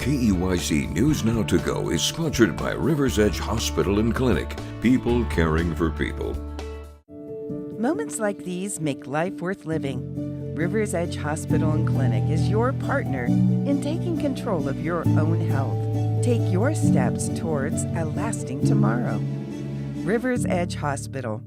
KEYC News Now to Go is sponsored by Rivers Edge Hospital and Clinic. People caring for people. Moments like these make life worth living. Rivers Edge Hospital and Clinic is your partner in taking control of your own health. Take your steps towards a lasting tomorrow. Rivers Edge Hospital.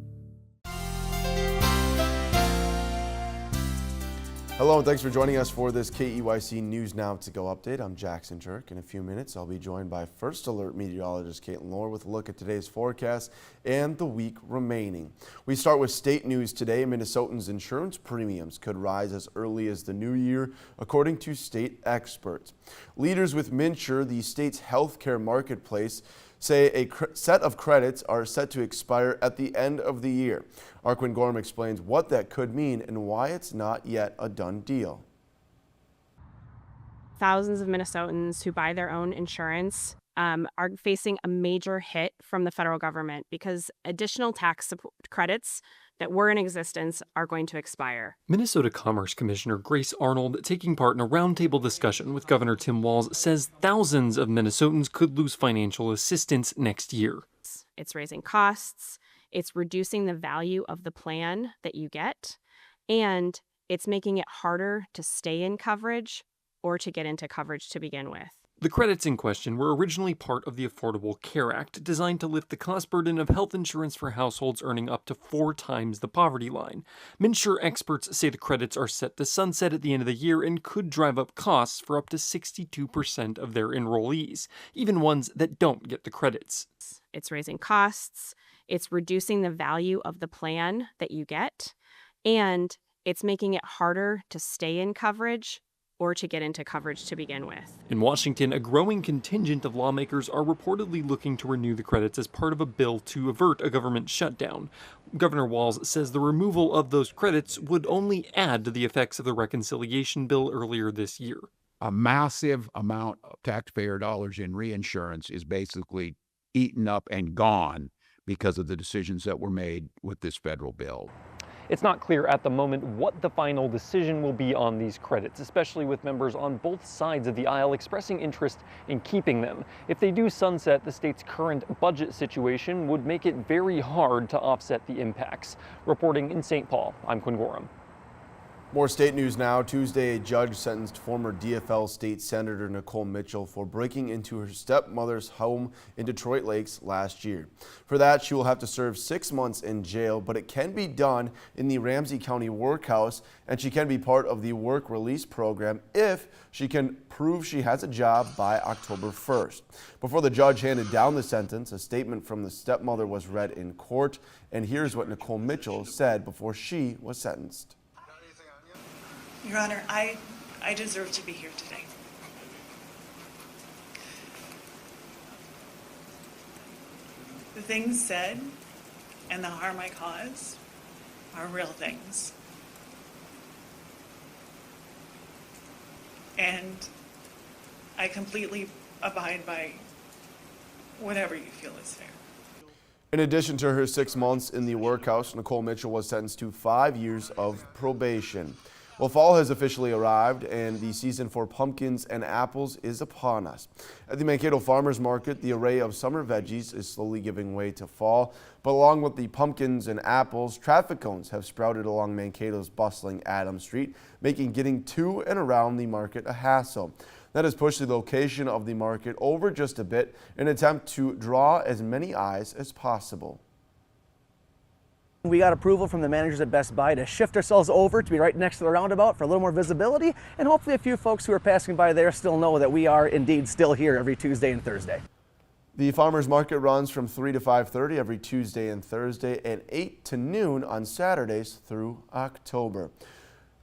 Hello, and thanks for joining us for this KEYC News Now to Go update. I'm Jackson Turk. In a few minutes, I'll be joined by First Alert meteorologist Caitlin Lohr with a look at today's forecast and the week remaining. We start with state news today. Minnesotans' insurance premiums could rise as early as the new year, according to state experts. Leaders with MNsure, the state's healthcare marketplace, say a set of credits are set to expire at the end of the year. Arquin Gorham explains what that could mean and why it's not yet a done deal. Thousands of Minnesotans who buy their own insurance are facing a major hit from the federal government because additional tax credits that were in existence are going to expire. Minnesota Commerce Commissioner Grace Arnold, taking part in a roundtable discussion with Governor Tim Walz, says thousands of Minnesotans could lose financial assistance next year. It's raising costs, it's reducing the value of the plan that you get, and it's making it harder to stay in coverage or to get into coverage to begin with. The credits in question were originally part of the Affordable Care Act, designed to lift the cost burden of health insurance for households earning up to 4 times the poverty line. MNsure experts say the credits are set to sunset at the end of the year and could drive up costs for up to 62% of their enrollees, even ones that don't get the credits. It's raising costs, it's reducing the value of the plan that you get, and it's making it harder to stay in coverage or to get into coverage to begin with. In Washington, a growing contingent of lawmakers are reportedly looking to renew the credits as part of a bill to avert a government shutdown. Governor Walz says the removal of those credits would only add to the effects of the reconciliation bill earlier this year. A massive amount of taxpayer dollars in reinsurance is basically eaten up and gone because of the decisions that were made with this federal bill. It's not clear at the moment what the final decision will be on these credits, especially with members on both sides of the aisle expressing interest in keeping them. If they do sunset, the state's current budget situation would make it very hard to offset the impacts. Reporting in St. Paul, I'm Quinn Gorham. More state news now. Tuesday, a judge sentenced former DFL State Senator Nicole Mitchell for breaking into her stepmother's home in Detroit Lakes last year. For that, she will have to serve 6 months in jail, but it can be done in the Ramsey County Workhouse, and she can be part of the work release program if she can prove she has a job by October 1st. Before the judge handed down the sentence, a statement from the stepmother was read in court, and here's what Nicole Mitchell said before she was sentenced. Your Honor, I deserve to be here today. The things said and the harm I caused are real things. And I completely abide by whatever you feel is fair. In addition to her 6 months in the workhouse, Nicole Mitchell was sentenced to 5 years of probation. Well, fall has officially arrived and the season for pumpkins and apples is upon us. At the Mankato Farmers Market, the array of summer veggies is slowly giving way to fall. But along with the pumpkins and apples, traffic cones have sprouted along Mankato's bustling Adams Street, making getting to and around the market a hassle. That has pushed the location of the market over just a bit in an attempt to draw as many eyes as possible. We got approval from the managers at Best Buy to shift ourselves over to be right next to the roundabout for a little more visibility, and hopefully a few folks who are passing by there still know that we are indeed still here every Tuesday and Thursday. The farmers market runs from 3 to 5:30 every Tuesday and Thursday and 8 to noon on Saturdays through October.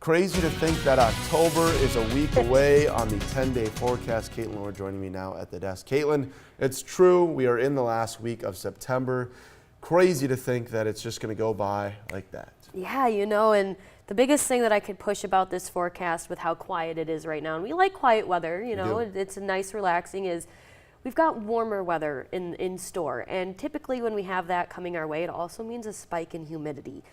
Crazy to think that October is a week away on the 10-day forecast. Caitlin Lohr joining me now at the desk. Caitlin, it's true, we are in the last week of September. Crazy to think that it's just going to go by like that. Yeah, you know, and the biggest thing that I could push about this forecast with how quiet it is right now, and we like quiet weather, you know, it's a nice relaxing, is we've got warmer weather in store. And typically when we have that coming our way, it also means a spike in humidity.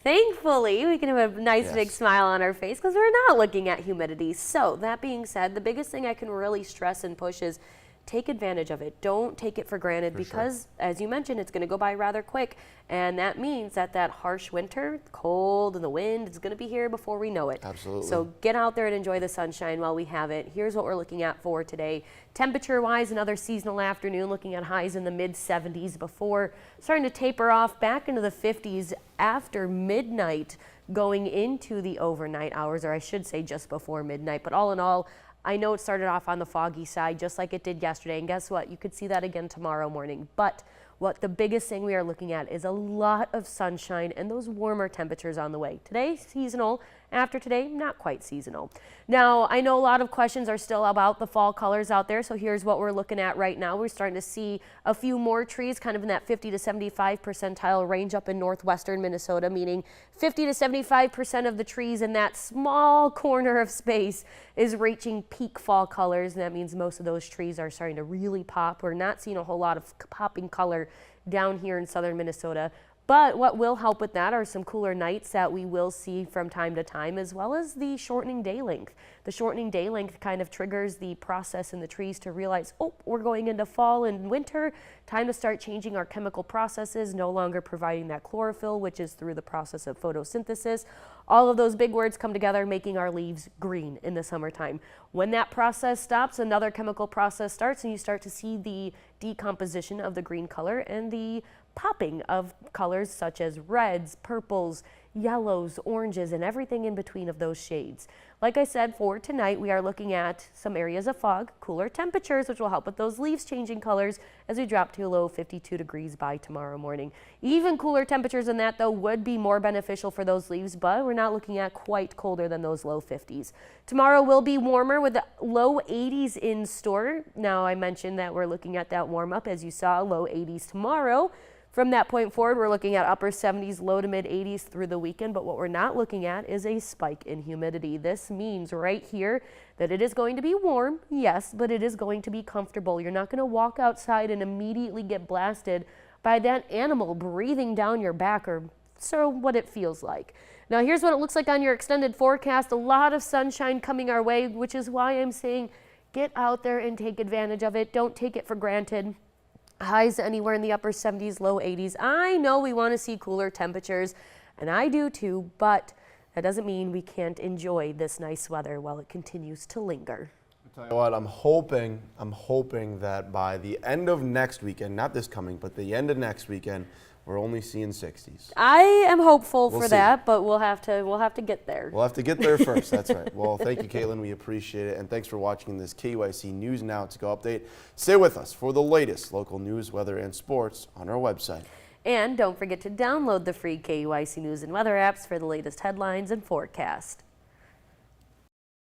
Thankfully, we can have a nice Yes. big smile on our face because we're not looking at humidity. So that being said, the biggest thing I can really stress and push is take advantage of it. Don't take it for granted because, as you mentioned, it's going to go by rather quick. And that means that harsh winter, the cold and the wind, is going to be here before we know it. Absolutely. So get out there and enjoy the sunshine while we have it. Here's what we're looking at for today. Temperature-wise, another seasonal afternoon, looking at highs in the mid-70s before starting to taper off back into the 50s after midnight, going into the overnight hours, or I should say just before midnight. But all in all, I know it started off on the foggy side just like it did yesterday, and guess what? You could see that again tomorrow morning. But what the biggest thing we are looking at is a lot of sunshine and those warmer temperatures on the way. Today, seasonal. After today, not quite seasonal. Now, I know a lot of questions are still about the fall colors out there, so here's what we're looking at right now. We're starting to see a few more trees kind of in that 50 to 75 percentile range up in northwestern Minnesota, meaning 50 to 75% of the trees in that small corner of space is reaching peak fall colors, and that means most of those trees are starting to really pop. We're not seeing a whole lot of popping color down here in southern Minnesota. But what will help with that are some cooler nights that we will see from time to time, as well as the shortening day length. The shortening day length kind of triggers the process in the trees to realize, oh, we're going into fall and winter, time to start changing our chemical processes, no longer providing that chlorophyll, which is through the process of photosynthesis. All of those big words come together, making our leaves green in the summertime. When that process stops, another chemical process starts, and you start to see the decomposition of the green color and the popping of colors such as reds, purples, yellows, oranges, and everything in between of those shades. Like I said, for tonight, we are looking at some areas of fog, cooler temperatures, which will help with those leaves changing colors as we drop to a low 52 degrees by tomorrow morning. Even cooler temperatures than that, though, would be more beneficial for those leaves, but we're not looking at quite colder than those low 50s. Tomorrow will be warmer with the low 80s in store. Now, I mentioned that we're looking at that warm up, as you saw, low 80s tomorrow. From that point forward, we're looking at upper 70s, low to mid 80s through the weekend, but what we're not looking at is a spike in humidity. This means right here that it is going to be warm, yes, but it is going to be comfortable. You're not going to walk outside and immediately get blasted by that animal breathing down your back, or so what it feels like. Now, here's what it looks like on your extended forecast. A lot of sunshine coming our way, which is why I'm saying get out there and take advantage of it. Don't take it for granted. Highs anywhere in the upper 70s, low 80s. I know we want to see cooler temperatures, and I do too, but that doesn't mean we can't enjoy this nice weather while it continues to linger. I'll tell you what, I'm hoping that by the end of next weekend, not this coming, but the end of next weekend, we're only seeing 60s. I am hopeful We'll for see. that, but we'll have to get there. We'll have to get there first, that's right. Well, thank you, Caitlin. We appreciate it. And thanks for watching this KYC News Now to Go update. Stay with us for the latest local news, weather, and sports on our website. And don't forget to download the free KYC News and Weather apps for the latest headlines and forecast.